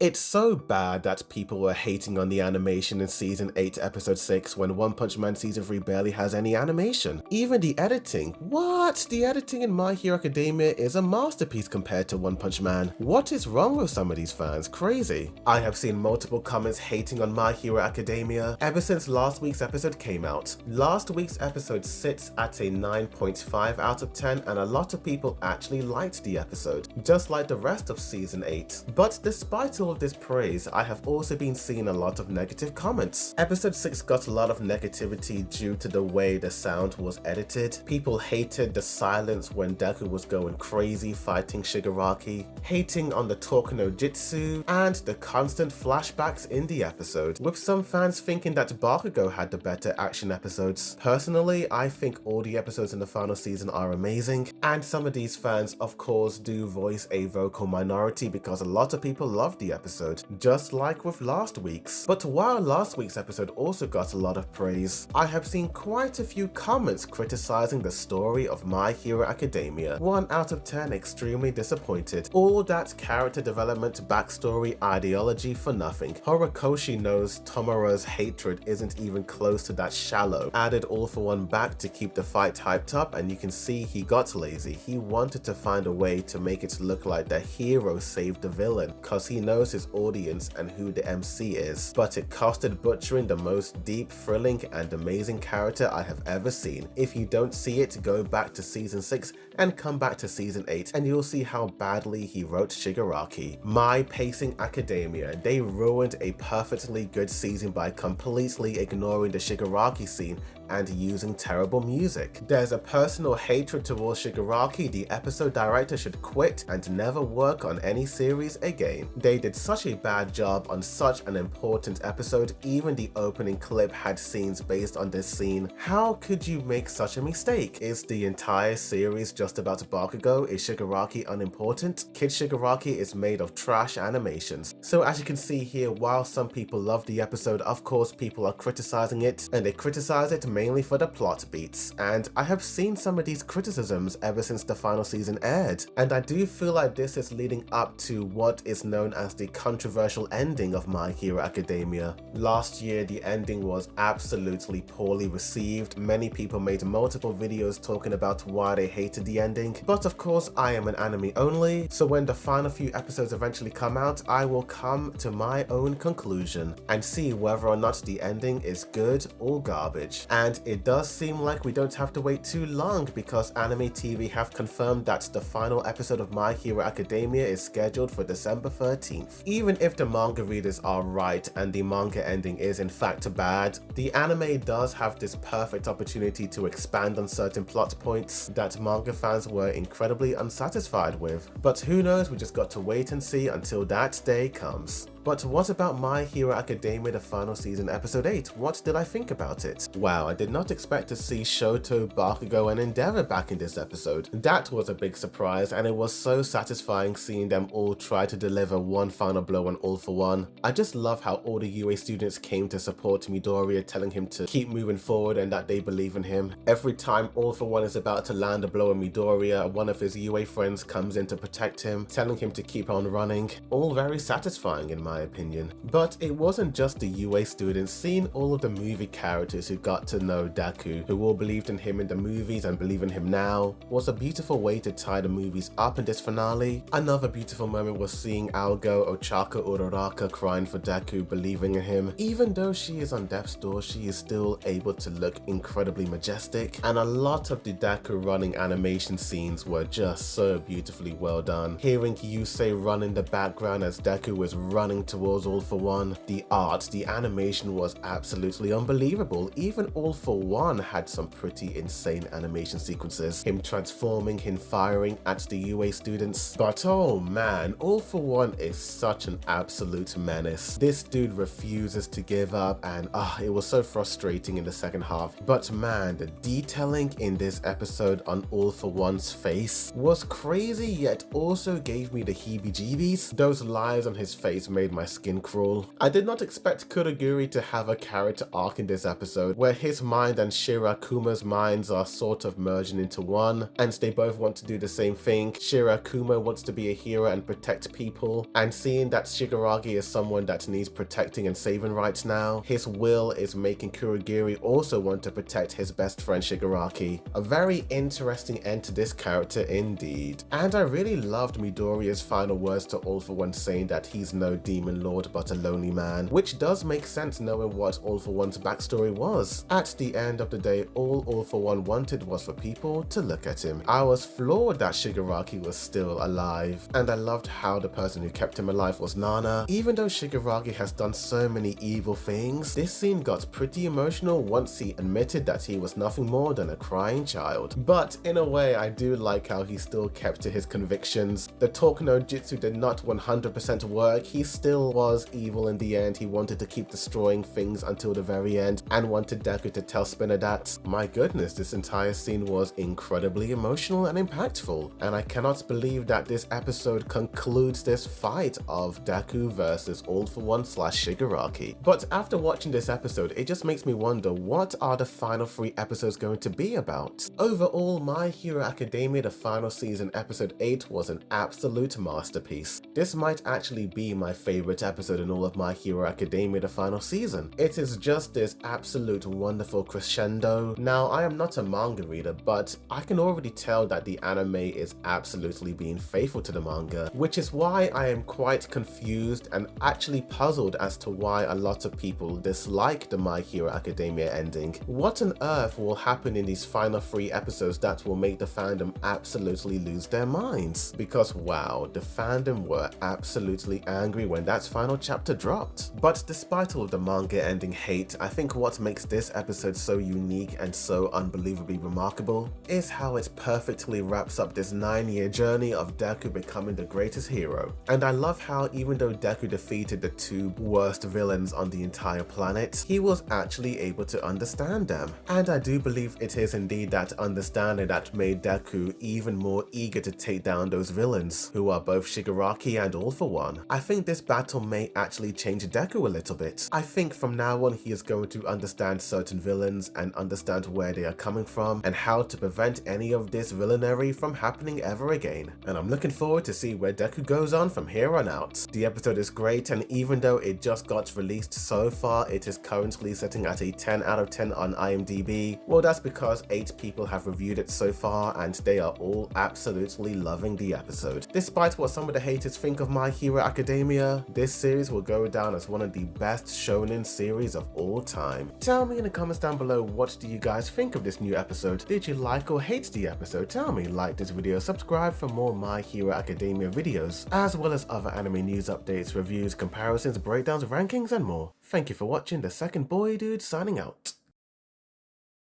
It's so bad that people were hating on the animation in Season 8 Episode 6 when One Punch Man Season 3 barely has any animation. Even the editing. What? The editing in My Hero Academia is a masterpiece compared to One Punch Man. What is wrong with some of these fans? Crazy. I have seen multiple comments hating on My Hero Academia ever since last week's episode came out. Last week's episode sits at a 9.5 out of 10 and a lot of people actually liked the episode, just like the rest of Season 8. But despite all of this praise, I have also been seeing a lot of negative comments. Episode 6 got a lot of negativity due to the way the sound was edited. People hated the silence when Deku was going crazy fighting Shigaraki, hating on the talk no jutsu, and the constant flashbacks in the episode, with some fans thinking that Bakugo had the better action episodes. Personally, I think all the episodes in the final season are amazing, and some of these fans of course do voice a vocal minority because a lot of people love the episode, just like with last week's. But while last week's episode also got a lot of praise, I have seen quite a few comments criticizing the story of My Hero Academia. 1 out of 10 extremely disappointed. All that character development, backstory, ideology for nothing. Horikoshi knows Tomura's hatred isn't even close to that shallow. Added All For One back to keep the fight hyped up, and you can see he got lazy. He wanted to find a way to make it look like the hero saved the villain, cause he knows his audience and who the MC is, but it costed butchering the most deep, thrilling and amazing character I have ever seen. If you don't see it, go back to Season 6 and come back to Season 8 and you'll see how badly he wrote Shigaraki. My Pacing Academia, they ruined a perfectly good season by completely ignoring the Shigaraki scene and using terrible music. There's a personal hatred towards Shigaraki. The episode director should quit and never work on any series again. They did such a bad job on such an important episode. Even the opening clip had scenes based on this scene. How could you make such a mistake? Is the entire series just about Bakugo? Is Shigaraki unimportant? Kid Shigaraki is made of trash animations. So as you can see here, while some people love the episode, of course people are criticizing it, and they criticize it mainly for the plot beats. And I have seen some of these criticisms ever since the final season aired, and I do feel like this is leading up to what is known as the controversial ending of My Hero Academia. Last year the ending was absolutely poorly received. Many people made multiple videos talking about why they hated the ending, but of course I am an anime only, so when the final few episodes eventually come out, I will come to my own conclusion and see whether or not the ending is good or garbage. And it does seem like we don't have to wait too long, because Anime TV have confirmed that the final episode of My Hero Academia is scheduled for December 13th. Even if the manga readers are right and the manga ending is in fact bad, the anime does have this perfect opportunity to expand on certain plot points that manga fans were incredibly unsatisfied with. But who knows, we just got to wait and see until that day comes. But what about My Hero Academia the final season episode 8? What did I think about it? Wow, I did not expect to see Shoto, Bakugo and Endeavor back in this episode. That was a big surprise, and it was so satisfying seeing them all try to deliver one final blow on All For One. I just love how all the UA students came to support Midoriya, telling him to keep moving forward and that they believe in him. Every time All For One is about to land a blow on Midoriya, one of his UA friends comes in to protect him, telling him to keep on running. All very satisfying in my opinion. But it wasn't just the UA students. Seeing all of the movie characters who got to know Deku, who all believed in him in the movies and believe in him now, was a beautiful way to tie the movies up in this finale. Another beautiful moment was seeing Algo, Ochako Uraraka crying for Deku, believing in him. Even though she is on death's door, she is still able to look incredibly majestic, and a lot of the Deku running animation scenes were just so beautifully well done. Hearing Yusei run in the background as Deku was running towards All For One, the art, the animation was absolutely unbelievable. Even All For One had some pretty insane animation sequences. Him transforming, him firing at the UA students. But oh man, All For One is such an absolute menace. This dude refuses to give up, and it was so frustrating in the second half. But man, the detailing in this episode on All For One's face was crazy, yet also gave me the heebie-jeebies. Those lines on his face made made my skin crawl. I did not expect Kurogiri to have a character arc in this episode, where his mind and Shirakuma's minds are sort of merging into one, and they both want to do the same thing. Shirakuma wants to be a hero and protect people, and seeing that Shigaraki is someone that needs protecting and saving right now, his will is making Kurogiri also want to protect his best friend Shigaraki. A very interesting end to this character indeed. And I really loved Midoriya's final words to All For One, saying that he's no demon lord but a lonely man, which does make sense knowing what All For One's backstory was. At the end of the day, all For One wanted was for people to look at him. I was floored that Shigaraki was still alive, and I loved how the person who kept him alive was Nana. Even though Shigaraki has done so many evil things, this scene got pretty emotional once he admitted that he was nothing more than a crying child. But in a way, I do like how he still kept to his convictions. The Talk No Jutsu did not 100% work. He still was evil in the end. He wanted to keep destroying things until the very end and wanted Deku to tell Spinner that. My goodness, this entire scene was incredibly emotional and impactful, and I cannot believe that this episode concludes this fight of Deku versus All For One / Shigaraki. But after watching this episode, it just makes me wonder, what are the final 3 episodes going to be about? Overall, My Hero Academia, the final season, episode 8, was an absolute masterpiece. This might actually be my favorite episode in all of My Hero Academia, the final season. It is just this absolute wonderful crescendo. Now, I am not a manga reader, but I can already tell that the anime is absolutely being faithful to the manga, which is why I am quite confused and actually puzzled as to why a lot of people dislike the My Hero Academia ending. What on earth will happen in these final 3 episodes that will make the fandom absolutely lose their minds? Because wow, the fandom were absolutely angry when that final chapter dropped. But despite all of the manga ending hate, I think what makes this episode so unique and so unbelievably remarkable is how it perfectly wraps up this 9-year journey of Deku becoming the greatest hero. And I love how even though Deku defeated the 2 worst villains on the entire planet, he was actually able to understand them. And I do believe it is indeed that understanding that made Deku even more eager to take down those villains, who are both Shigaraki and All For One. I think this battle may actually change Deku a little bit. I think from now on he is going to understand certain villains and understand where they are coming from and how to prevent any of this villainy from happening ever again. And I'm looking forward to see where Deku goes on from here on out. The episode is great, and even though it just got released so far, it is currently sitting at a 10 out of 10 on IMDb. Well, that's because 8 people have reviewed it so far and they are all absolutely loving the episode. Despite what some of the haters think of My Hero Academia, this series will go down as one of the best shonen series of all time. Tell me in the comments down below, what do you guys think of this new episode? Did you like or hate the episode? Tell me. Like this video, subscribe for more My Hero Academia videos, as well as other anime news updates, reviews, comparisons, breakdowns, rankings, and more. Thank you for watching. The Second Boy Dude signing out.